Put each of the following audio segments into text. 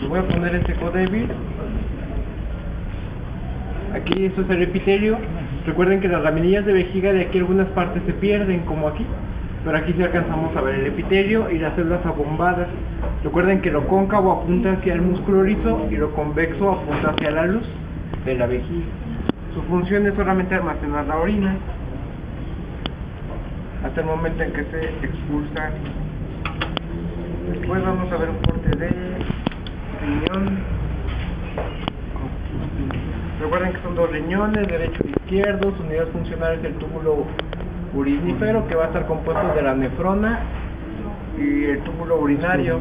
Lo voy a poner en seco débil. Aquí esto es el epitelio. Recuerden que las laminillas de vejiga de aquí algunas partes se pierden, como aquí, pero aquí sí alcanzamos a ver el epitelio y las células abombadas. Recuerden que lo cóncavo apunta hacia el músculo liso y lo convexo apunta hacia la luz de la vejiga. Su función es solamente almacenar la orina hasta el momento en que se expulsa. Después vamos a ver un corte de riñón. Recuerden que son dos riñones, derecho y izquierdo. Su unidad funcional es el túbulo urinífero, que va a estar compuesto de la nefrona y el túbulo urinario.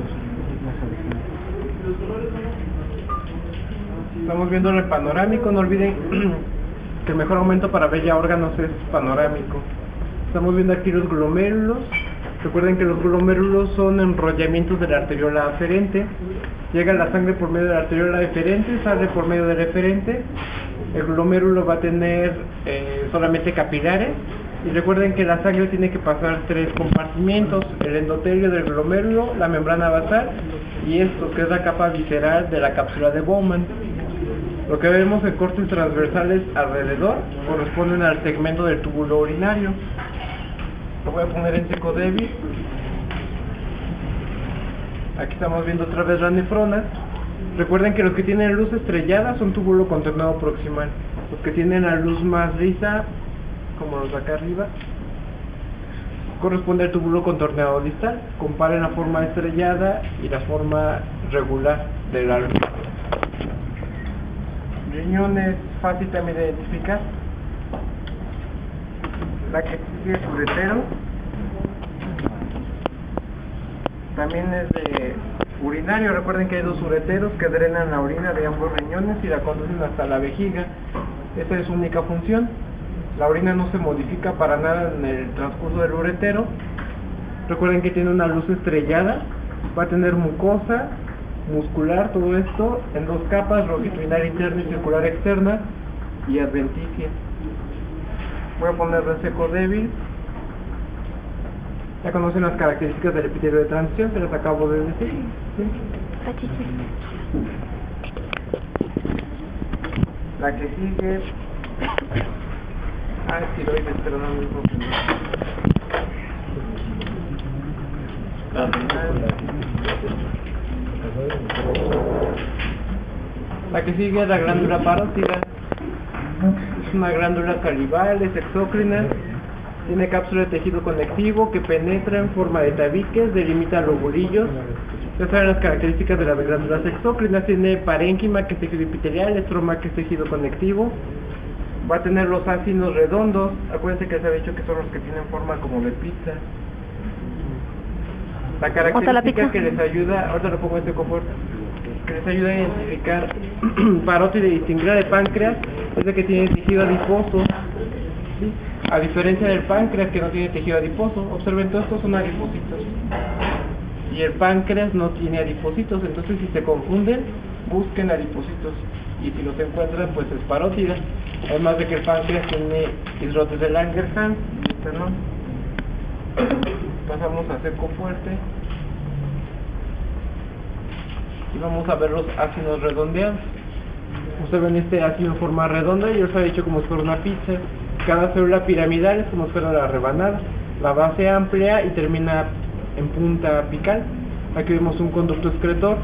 Estamos viendo el panorámico. No olviden que el mejor momento para ver ya órganos es panorámico. Estamos viendo aquí los glomérulos. Recuerden que los glomérulos son enrollamientos de la arteriola aferente. Llega la sangre por medio de la arteriola deferente, sale por medio del eferente. El glomérulo va a tener solamente capilares. Y recuerden que la sangre tiene que pasar tres compartimientos: el endotelio del glomérulo, la membrana basal y esto que es la capa visceral de la cápsula de Bowman. Lo que vemos en cortes transversales alrededor corresponden al segmento del túbulo urinario. Lo voy a poner en seco débil. Aquí estamos viendo otra vez las nefronas. Recuerden que los que tienen luz estrellada son túbulo contorneado proximal. Los que tienen la luz más lisa, como los de acá arriba, corresponde al túbulo contorneado distal. Comparen la forma estrellada y la forma regular de la luz. Riñón es fácil también de identificar. La que sigue es uretero. También es de urinario. Recuerden que hay dos ureteros que drenan la orina de ambos riñones y la conducen hasta la vejiga. Esa es su única función. La orina no se modifica para nada en el transcurso del uretero. Recuerden que tiene una luz estrellada. Va a tener mucosa, muscular, todo esto en dos capas: longitudinal interna y circular externa, y adventicia. Voy a ponerlo en seco débil. Ya conocen las características del epitelio de transición, se las acabo de decir. ¿Sí? La que sigue... tiroides, pero no mismo que La que sigue es la glándula parótida. Es una glándula salival, es exócrina. Tiene cápsula de tejido conectivo que penetra en forma de tabiques, delimita lobulillos. Estas son las características de las glándulas exócrinas. Tiene parénquima, que es tejido epitelial, estroma, que es tejido conectivo. Va a tener los ácidos redondos. Acuérdense que les había dicho que son los que tienen forma como de pizza. La característica que les ayuda, ahorita lo pongo en este confort, que les ayuda a identificar parótida y distinguir de páncreas, es de que tiene tejido adiposo. ¿Sí? A diferencia del páncreas, que no tiene tejido adiposo. Observen, todos estos son adipocitos y el páncreas no tiene adipocitos. Entonces, si se confunden, busquen adipocitos y si los encuentran, pues es parótida. Además de que el páncreas tiene islotes de Langerhans, ¿no? Pasamos a seco fuerte y vamos a ver los ácidos redondeados. Observen este ácido en forma redonda, yo os he dicho como si fuera una pizza. Cada célula piramidal es como si fuera la rebanada. La base amplia y termina en punta apical. Aquí vemos un conducto excretor.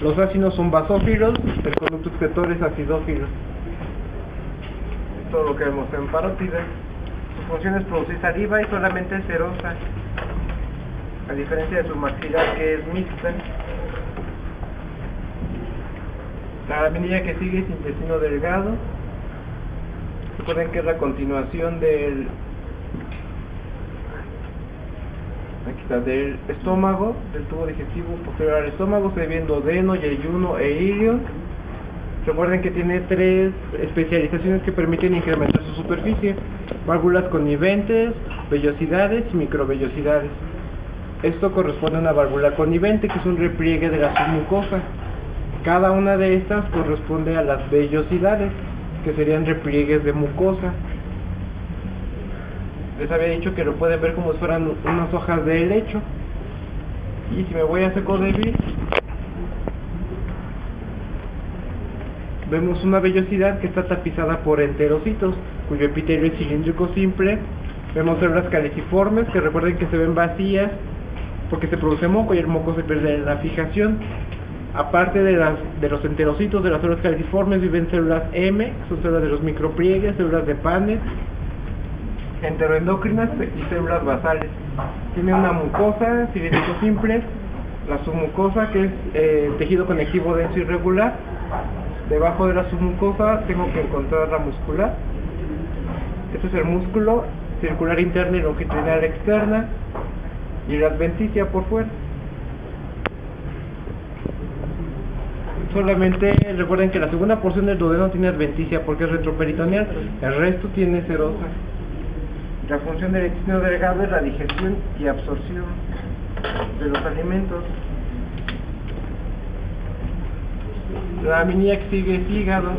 Los ácidos son basófilos, el conducto excretor es acidófilo. Es todo lo que vemos en parótida. Su función es producir saliva y solamente es serosa, a diferencia de su maxilar, que es mixta. La laminilla que sigue es intestino delgado. Recuerden que es la continuación del estómago, del tubo digestivo posterior al estómago. Se ve duodeno, yeyuno e ilion. Recuerden que tiene tres especializaciones que permiten incrementar su superficie: válvulas conniventes, vellosidades y microvellosidades. Esto corresponde a una válvula connivente, que es un repliegue de la submucosa. Cada una de estas corresponde a las vellosidades, que serían repliegues de mucosa. Les había dicho que lo pueden ver como si fueran unas hojas de helecho. Y si me voy a seco débil, vemos una vellosidad que está tapizada por enterocitos, cuyo epitelio es cilíndrico simple. Vemos células caliciformes, que recuerden que se ven vacías porque se produce moco y el moco se pierde en la fijación. Aparte de los enterocitos de las células caliciformes viven células M, que son células de los micropliegues, células de Paneth, enteroendocrinas y células basales. Tiene una mucosa cilíndrico simple, la submucosa, que es tejido conectivo denso irregular. Debajo de la submucosa tengo que encontrar la muscular. Este es el músculo circular interna y longitudinal externa, y la adventicia por fuera. Solamente recuerden que la segunda porción del duodeno tiene adventicia porque es retroperitoneal, el resto tiene serosa. La función del intestino delgado es la digestión y absorción de los alimentos. La laminilla que sigue es hígado.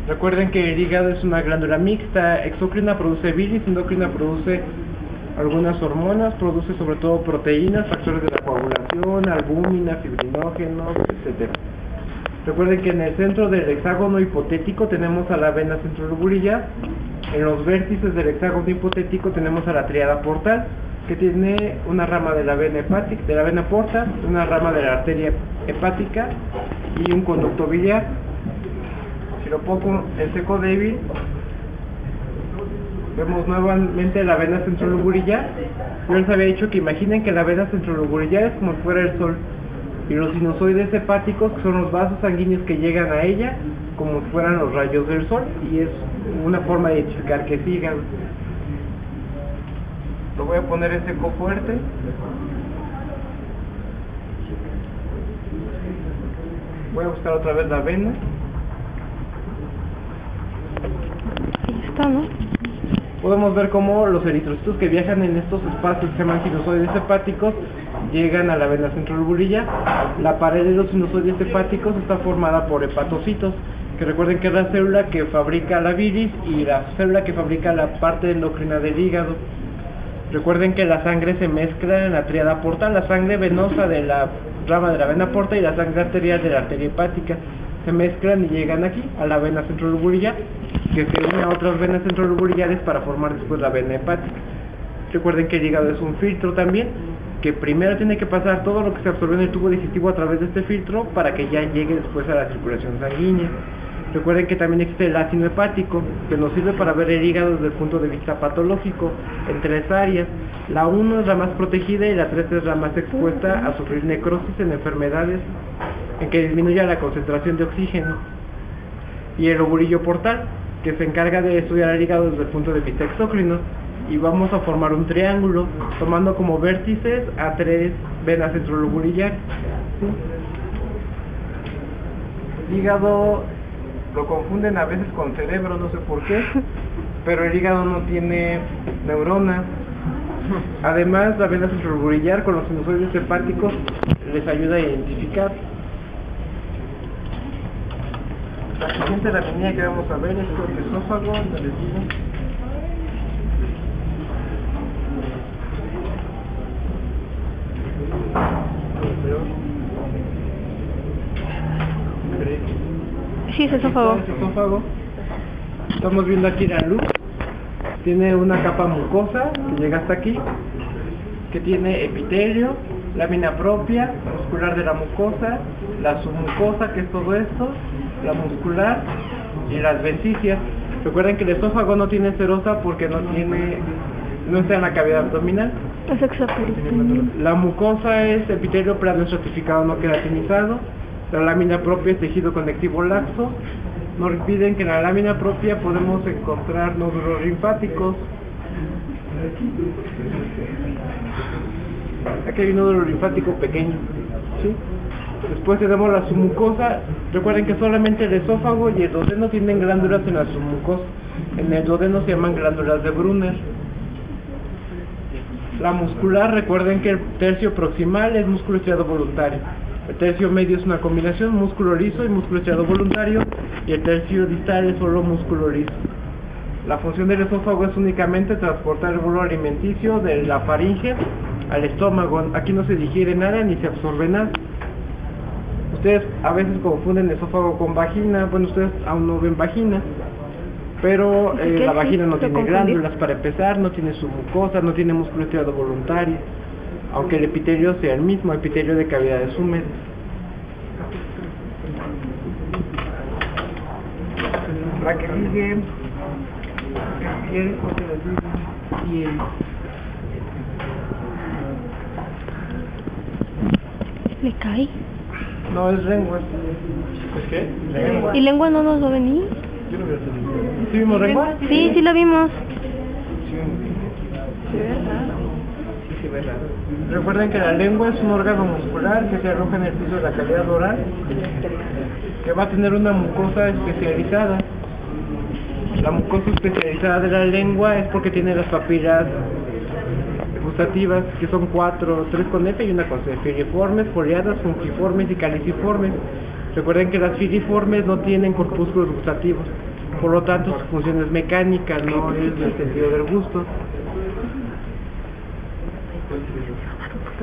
Recuerden que el hígado es una glándula mixta, exócrina produce bilis, endocrina produce algunas hormonas, produce sobre todo proteínas, factores de la coagulación, albúmina, fibrinógenos, etc. Recuerden que en el centro del hexágono hipotético tenemos a la vena centrolobulillar, en los vértices del hexágono hipotético tenemos a la tríada portal, que tiene una rama de la vena hepática, de la vena porta, una rama de la arteria hepática y un conducto biliar. Si lo pongo en seco débil, vemos nuevamente la vena centrolobulillar. Yo les había dicho que imaginen que la vena centrolobulillar es como si fuera el sol, y los sinusoides hepáticos, que son los vasos sanguíneos que llegan a ella, como si fueran los rayos del sol, y es una forma de identificar que es hígado. Lo voy a poner en seco fuerte. Voy a buscar otra vez la vena. Ahí está, ¿no? Podemos ver cómo los eritrocitos que viajan en estos espacios que se llaman sinusoides hepáticos llegan a la vena centrolobulillar. La pared de los sinusoides hepáticos está formada por hepatocitos, que recuerden que es la célula que fabrica la bilis y la célula que fabrica la parte endocrina del hígado. Recuerden que la sangre se mezcla en la tríada portal, la sangre venosa de la rama de la vena porta y la sangre arterial de la arteria hepática. Se mezclan y llegan aquí, a la vena centrolobulillar, que se une a otras venas centrolobulillares para formar después la vena hepática. Recuerden que el hígado es un filtro también, que primero tiene que pasar todo lo que se absorbe en el tubo digestivo a través de este filtro para que ya llegue después a la circulación sanguínea. Recuerden que también existe el ácido hepático, que nos sirve para ver el hígado desde el punto de vista patológico, en tres áreas. La 1 es la más protegida y la 3 es la más expuesta a sufrir necrosis en enfermedades en que disminuya la concentración de oxígeno. Y el lobulillo portal, que se encarga de estudiar el hígado desde el punto de vista exócrino. Y vamos a formar un triángulo, tomando como vértices a 3 venas centrolobulillares. El hígado lo confunden a veces con cerebro, no sé por qué, pero el hígado no tiene neuronas. Además, la vena centrolobulillar con los sinusoides hepáticos les ayuda a identificar. La siguiente laminilla que vamos a ver es el esófago, les digo. Sí, es esófago. Es esófago. Estamos viendo aquí la luz. Tiene una capa mucosa que llega hasta aquí, que tiene epitelio, lámina propia, muscular de la mucosa, la submucosa, que es todo esto, la muscular y las adventicias. Recuerden que el esófago no tiene serosa porque no está en la cavidad abdominal. Es extraperitoneal. La mucosa es epitelio plano estratificado no queratinizado. La lámina propia es tejido conectivo laxo. No olviden que en la lámina propia podemos encontrar nódulos linfáticos. Aquí hay un nódulo linfático pequeño, ¿sí? Después tenemos la submucosa. Recuerden que solamente el esófago y el duodeno tienen glándulas en la submucosa. En el duodeno se llaman glándulas de Brunner. La muscular, recuerden que el tercio proximal es músculo estriado voluntario. El tercio medio es una combinación músculo liso y músculo estriado voluntario, y el tercio distal es solo músculo liso. La función del esófago es únicamente transportar el bolo alimenticio de la faringe al estómago. Aquí no se digiere nada ni se absorbe nada. Ustedes a veces confunden esófago con vagina. Bueno, ustedes aún no ven vagina, pero ¿Qué la sí? vagina no ¿Lo tiene confundí? glándulas para empezar, no tiene su mucosa, no tiene músculo estriado voluntario, aunque el epitelio sea el mismo, epitelio de cavidades húmedas. La que sigue, piel, piel. ¿Le cae? No, es lengua. ¿Es qué? Lengua. ¿Y lengua no nos va a venir? Yo no veo televisión. ¿Sí vimos lengua? Sí, sí la vimos. Sí, se ve raro. Recuerden que la lengua es un órgano muscular que se aloja en el piso de la cavidad oral, que va a tener una mucosa especializada. La mucosa especializada de la lengua es porque tiene las papilas gustativas, que son 3 con F y una con C: filiformes, foliadas, fungiformes y caliciformes. Recuerden que las filiformes no tienen corpúsculos gustativos, por lo tanto su función es mecánica, no es en el sentido del gusto.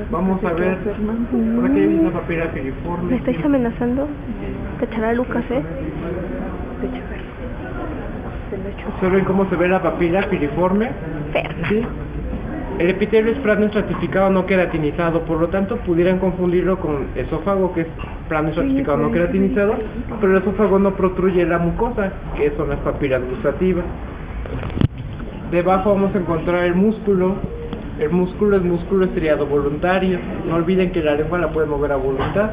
Vamos a ver, por aquí hay una papila filiforme. ¿Me estáis amenazando? Te echará Lucas, ¿eh? ¿Observen cómo se ve la papila filiforme? Fea. ¿Sí? El epitelio es plano estratificado no queratinizado, por lo tanto pudieran confundirlo con esófago, que es plano estratificado no queratinizado, pero el esófago no protruye la mucosa, que son las papilas gustativas. Debajo vamos a encontrar el músculo. El músculo es músculo estriado voluntario. No olviden que la lengua la puede mover a voluntad.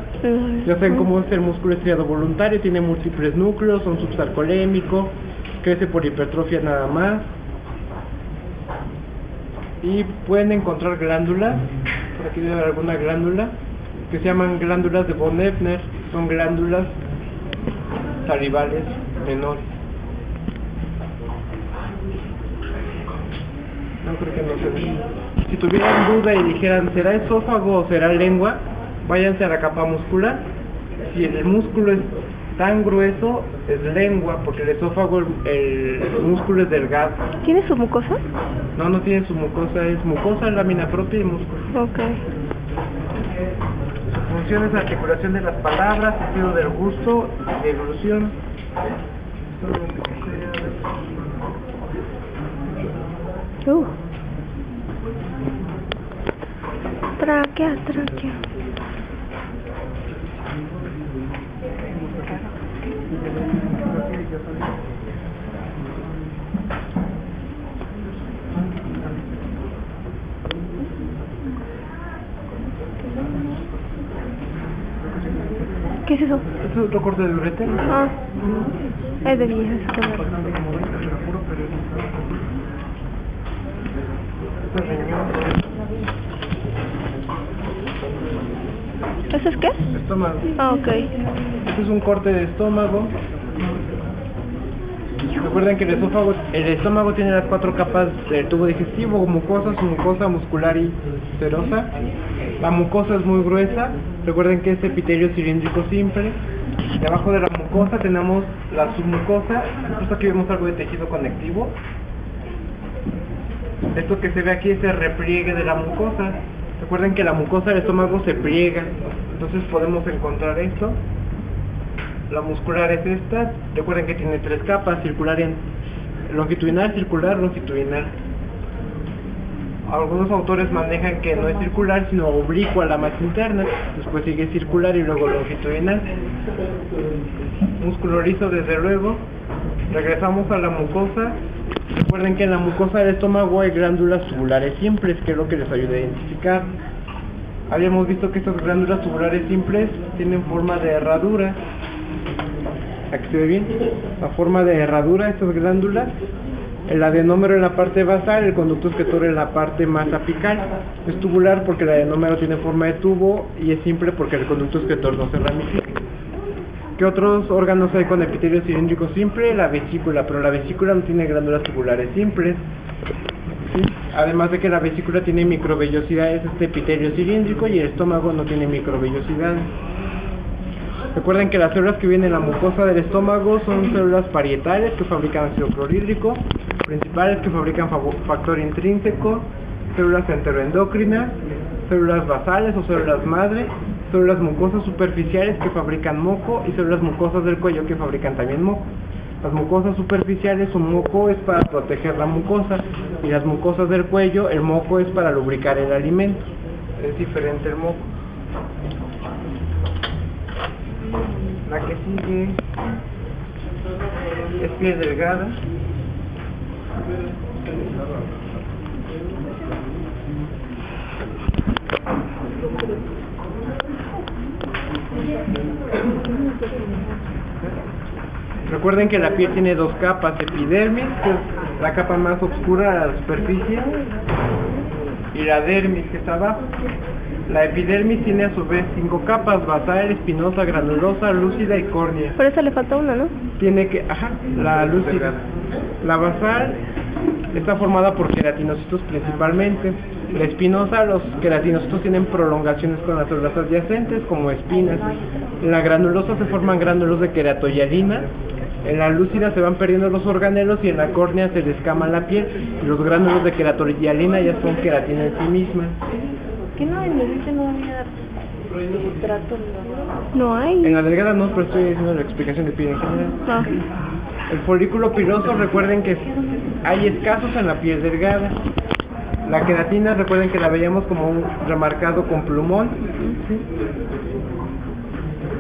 Ya saben cómo es el músculo estriado voluntario, tiene múltiples núcleos, son subsarcolémico, crece por hipertrofia nada más. Y pueden encontrar glándulas, por aquí debe haber alguna glándula, que se llaman glándulas de von Ebner, son glándulas salivales menores. No creo que no se ve. Si tuvieran duda y dijeran, ¿será esófago o será lengua? Váyanse a la capa muscular. Si el músculo es tan grueso, es lengua, porque el esófago, el músculo es delgado. ¿Tiene su mucosa? No, no tiene su mucosa, es mucosa, lámina propia y músculo. Ok. Su función es la articulación de las palabras, sentido del gusto y deglución. Tráquea. ¿Qué es eso? ¿Es otro corte de ureter? Ah, es de viejas. ¿Eso es qué? Estómago. Ah, ok. Este es un corte de estómago. Recuerden que el estómago tiene las 4 capas del tubo digestivo: mucosa, submucosa, muscular y serosa. La mucosa es muy gruesa. Recuerden que es epitelio cilíndrico simple. Debajo de la mucosa tenemos la submucosa. Justo aquí vemos algo de tejido conectivo. Esto que se ve aquí es el repliegue de la mucosa. Recuerden que la mucosa del estómago se pliega, entonces podemos encontrar esto. La muscular es esta. Recuerden que tiene 3 capas: circular, longitudinal, circular, longitudinal. Algunos autores manejan que no es circular, sino oblicua la masa interna. Después sigue circular y luego longitudinal. Músculo liso, desde luego. Regresamos a la mucosa. Recuerden que en la mucosa del estómago hay glándulas tubulares simples, que es lo que les ayuda a identificar. Habíamos visto que estas glándulas tubulares simples tienen forma de herradura. Aquí se ve bien la forma de herradura de estas glándulas. El adenómero en la parte basal, el conducto excretor en la parte más apical. Es tubular porque el adenómero tiene forma de tubo, y es simple porque el conducto excretor no se ramifica. ¿Qué otros órganos hay con epitelio cilíndrico simple? La vesícula, pero la vesícula no tiene glándulas tubulares simples. ¿Sí? Además de que la vesícula tiene microvellosidades, este epitelio cilíndrico, y el estómago no tiene microvellosidades. Recuerden que las células que vienen en la mucosa del estómago son células parietales, que fabrican ácido clorhídrico, principales, que fabrican factor intrínseco, células enteroendocrinas, células basales o células madre, células mucosas superficiales que fabrican moco y células mucosas del cuello que fabrican también moco. Las mucosas superficiales, su moco es para proteger la mucosa, y las mucosas del cuello, el moco es para lubricar el alimento. Es diferente el moco. La que sigue es piel delgada. Recuerden que la piel tiene dos capas: epidermis, que es la capa más oscura a la superficie, y la dermis, que está abajo. La epidermis tiene a su vez 5 capas: basal, espinosa, granulosa, lúcida y córnea. Por eso le falta una, ¿no? Tiene que, la lúcida. La basal está formada por queratinocitos principalmente. La espinosa, los queratinocitos tienen prolongaciones con las células adyacentes como espinas. En la granulosa se forman gránulos de queratohialina. En la lúcida se van perdiendo los organelos y en la córnea se descama la piel y los gránulos de queratohialina ya son queratina en sí misma. ¿Qué no en el no había trato? No hay. En la delgada no, pero estoy haciendo la explicación de piel en general. Ah. El folículo piloso, recuerden que hay escasos en la piel delgada. La queratina, recuerden que la veíamos como un remarcado con plumón.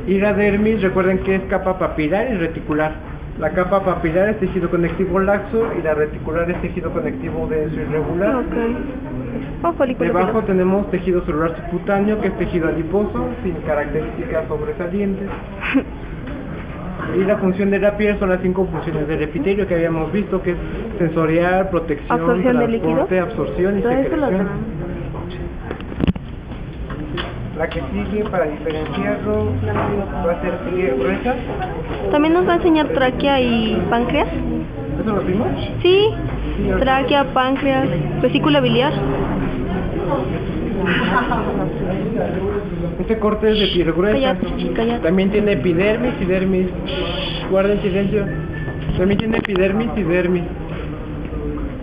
Y la dermis, recuerden que es capa papilar y reticular. La capa papilar es tejido conectivo laxo y la reticular es tejido conectivo denso irregular. Ok. Folículo Debajo piloso. tenemos tejido celular subcutáneo, que es tejido adiposo, sin características sobresalientes. Y la función de la piel son las 5 funciones del epitelio que habíamos visto, que es sensorial, protección, ¿Absorción de transporte, líquido? absorción y Todo eso lo secreción. tenemos. La que sigue, para diferenciarlo, va a ser piel gruesa. ¿También nos va a enseñar tráquea y páncreas? ¿Eso lo vimos? Sí. Tráquea, páncreas, vesícula biliar. Este corte es de piel gruesa. Cállate. También tiene epidermis y dermis. Guarden silencio. También tiene epidermis y dermis.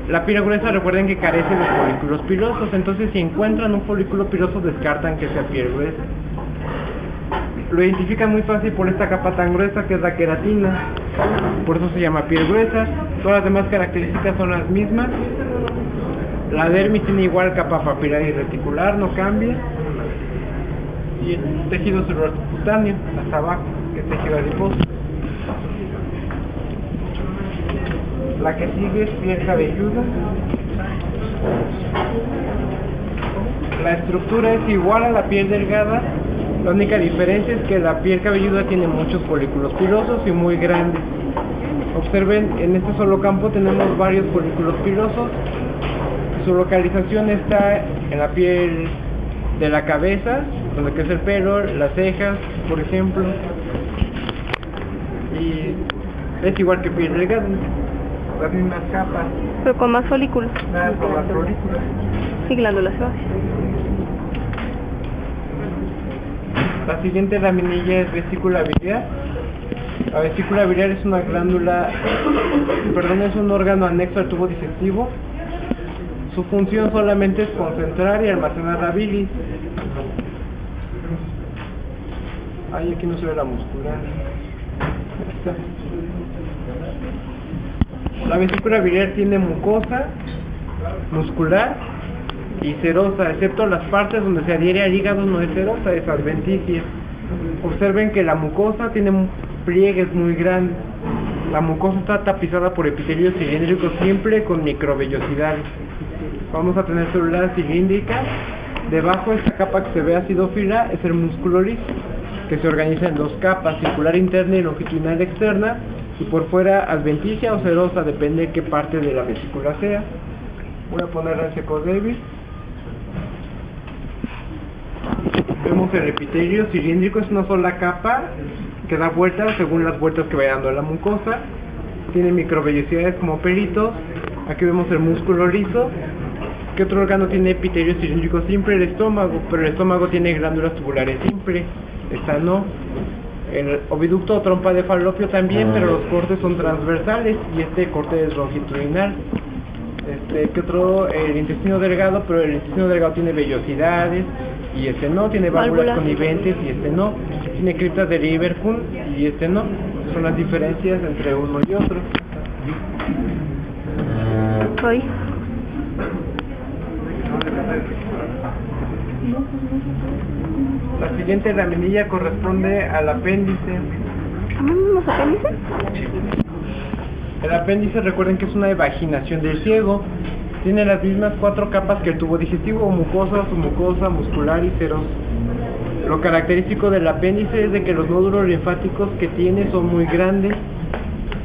La piel gruesa, recuerden que carece de folículos pilosos, entonces si encuentran un folículo piloso descartan que sea piel gruesa. Lo identifican muy fácil por esta capa tan gruesa que es la queratina, por eso se llama piel gruesa. Todas las demás características son las mismas. La dermis tiene igual capa papilar y reticular, no cambia. Y el tejido celular subcutáneo, hasta abajo, que es tejido adiposo. La que sigue es piel cabelluda. La estructura es igual a la piel delgada. La única diferencia es que la piel cabelluda tiene muchos folículos pilosos y muy grandes. Observen, en este solo campo tenemos varios folículos pilosos. Su localización está en la piel de la cabeza, donde crece el pelo, las cejas, por ejemplo. Y es igual que piel delgada, las mismas capas, Pero con más folículos. nada con las folículos. Y glándulas sebáceas. La siguiente laminilla es vesícula biliar. La vesícula biliar es una glándula, es un órgano anexo al tubo digestivo. Su función solamente es concentrar y almacenar la bilis. Ay, aquí no se ve la muscular. Ahí está. La vesícula biliar tiene mucosa, muscular y serosa, excepto las partes donde se adhiere al hígado no es serosa, es adventicia. Observen que la mucosa tiene pliegues muy grandes. La mucosa está tapizada por epitelio cilíndrico siempre con microvellosidades. Vamos a tener células cilíndricas. Debajo de esta capa que se ve acidófila es el músculo liso, que se organiza en dos capas, circular interna y longitudinal externa, y por fuera adventicia o serosa, depende de qué parte de la vesícula sea. Voy a ponerla en seco débil. Vemos el epitelio cilíndrico, es una sola capa que da vueltas según las vueltas que vaya dando la mucosa. Tiene microvellosidades como pelitos. Aquí vemos el músculo liso. ¿Qué otro órgano tiene epitelio cilíndrico simple? El estómago, pero el estómago tiene glándulas tubulares simples. Esta no. El oviducto o trompa de falopio también, pero los cortes son transversales y este corte es longitudinal. ¿Qué otro? El intestino delgado, pero el intestino delgado tiene vellosidades y no, tiene válvulas Válvulas. coniventes y no, tiene criptas de Lieberkühn y no. Son las diferencias entre uno y otro. Ay. La siguiente laminilla corresponde al apéndice. ¿Tenemos apéndice? El apéndice, recuerden que es una evaginación del ciego. Tiene las mismas 4 capas que el tubo digestivo: mucosa, submucosa, muscular y serosa. Lo característico del apéndice es de que los nódulos linfáticos que tiene son muy grandes,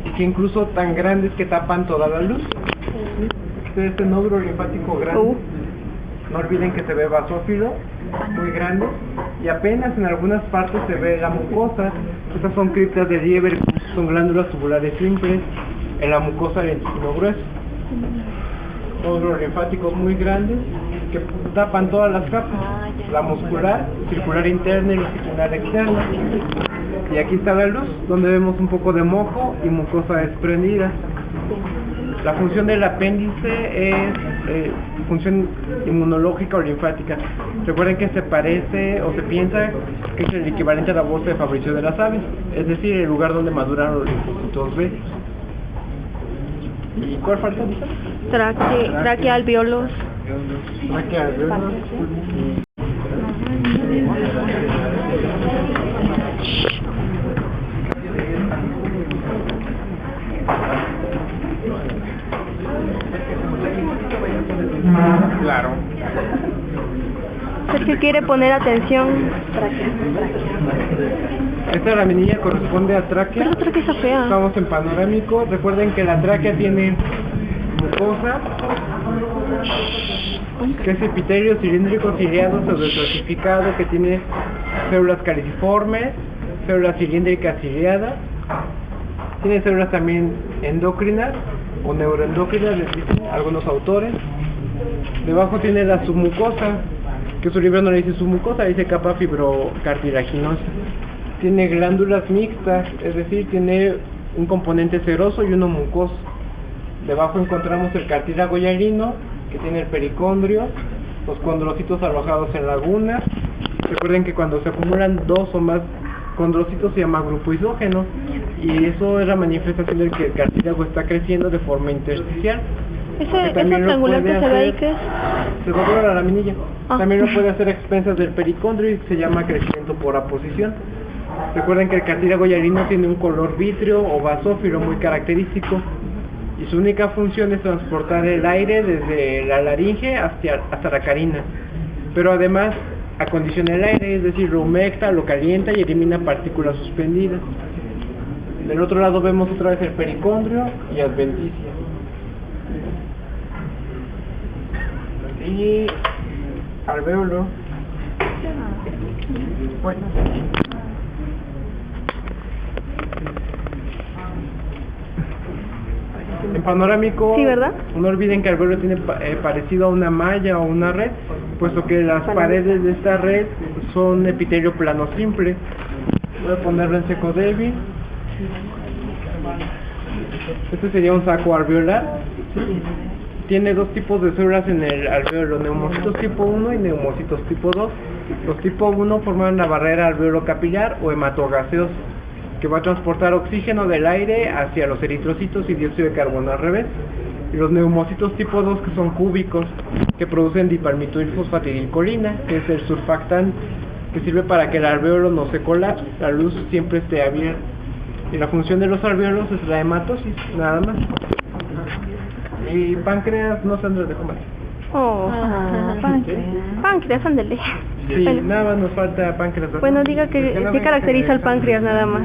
y que incluso tan grandes que tapan toda la luz. Este nódulo linfático grande, no olviden que se ve basófilo, muy grande, y apenas en algunas partes se ve la mucosa. Estas son criptas de Lieberkühn, son glándulas tubulares simples en la mucosa del intestino grueso. Nódulos linfáticos muy grandes que tapan todas las capas: la muscular, circular interna y longitudinal externa. Y aquí está la luz, donde vemos un poco de mojo y mucosa desprendida. La función del apéndice es función inmunológica o linfática. Recuerden que se parece o se piensa que es el equivalente a la bolsa de Fabricio de las aves, es decir, el lugar donde maduran los linfocitos B. ¿Y cuál falta? Tráquea, alvéolos. Tráquea, alvéolos. Claro. Sergio quiere poner atención. Esta laminilla corresponde a tráquea. Pero tráquea está fea. Estamos en panorámico. Recuerden que la tráquea tiene mucosa, que es epitelio cilíndrico ciliado pseudoestratificado, que tiene células caliciformes, células cilíndricas ciliadas. Tiene células también endocrinas o neuroendocrinas, les dicen algunos autores. Debajo tiene la submucosa, que su libro no le dice submucosa, dice capa fibrocartilaginosa. Tiene glándulas mixtas, es decir, tiene un componente seroso y uno mucoso. Debajo encontramos el cartílago hialino, que tiene el pericondrio, los condrocitos alojados en lagunas. Recuerden que cuando se acumulan 2 o más condrocitos se llama grupo isógeno, y eso es la manifestación de que el cartílago está creciendo de forma intersticial. Ese triangular que se ve ahí, ¿qué es? Se dobla la laminilla. Ah. También lo puede hacer a expensas del pericondrio y se llama crecimiento por aposición. Recuerden que el cartílago hialino tiene un color vítreo o basófilo muy característico, y su única función es transportar el aire desde la laringe hasta la carina, pero además acondiciona el aire, es decir, lo humecta, lo calienta y elimina partículas suspendidas. Del otro lado vemos otra vez el pericondrio y adventicia. Y alvéolo. Bueno. En panorámico, Sí, ¿verdad? no olviden que el alvéolo tiene parecido a una malla o una red, puesto que las paredes de esta red son epitelio plano simple. Voy a ponerlo en seco débil. Este sería un saco alveolar. Tiene 2 tipos de células en el alvéolo: neumocitos tipo 1 y neumocitos tipo 2. Los tipo 1 forman la barrera alveolo-capilar o hematogaseosa, que va a transportar oxígeno del aire hacia los eritrocitos y dióxido de carbono al revés. Y los neumocitos tipo 2, que son cúbicos, que producen dipalmitoilfosfatidilcolina, que es el surfactante, que sirve para que el alvéolo no se colapse, la luz siempre esté abierta. Y la función de los alvéolos es la hematosis, nada más. Y páncreas no se de comer. Oh, páncreas, ándale. Sí, Bueno. nada más nos falta páncreas. Bueno, diga qué caracteriza al páncreas nada más.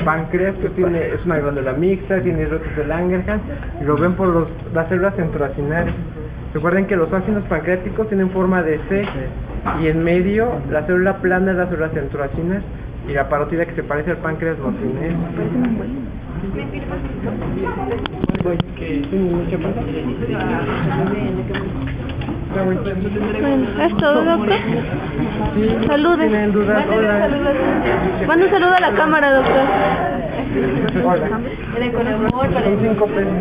Páncreas, que es una glándula mixta, tiene islotes de Langerhans, y lo ven por las células centroacinares. Recuerden que los ácidos pancreáticos tienen forma de C, y en medio la célula plana es la célula centroacinar, y la parótida, que se parece al páncreas, no tiene eso. ¿Qué? ¿Tiene mucha pasa? Bueno, ¿es todo, doctor? Sí, Salude. ¿tienen dudas? Hola. Manda un saludo a la cámara, doctor. Hola. Son 5 pesos.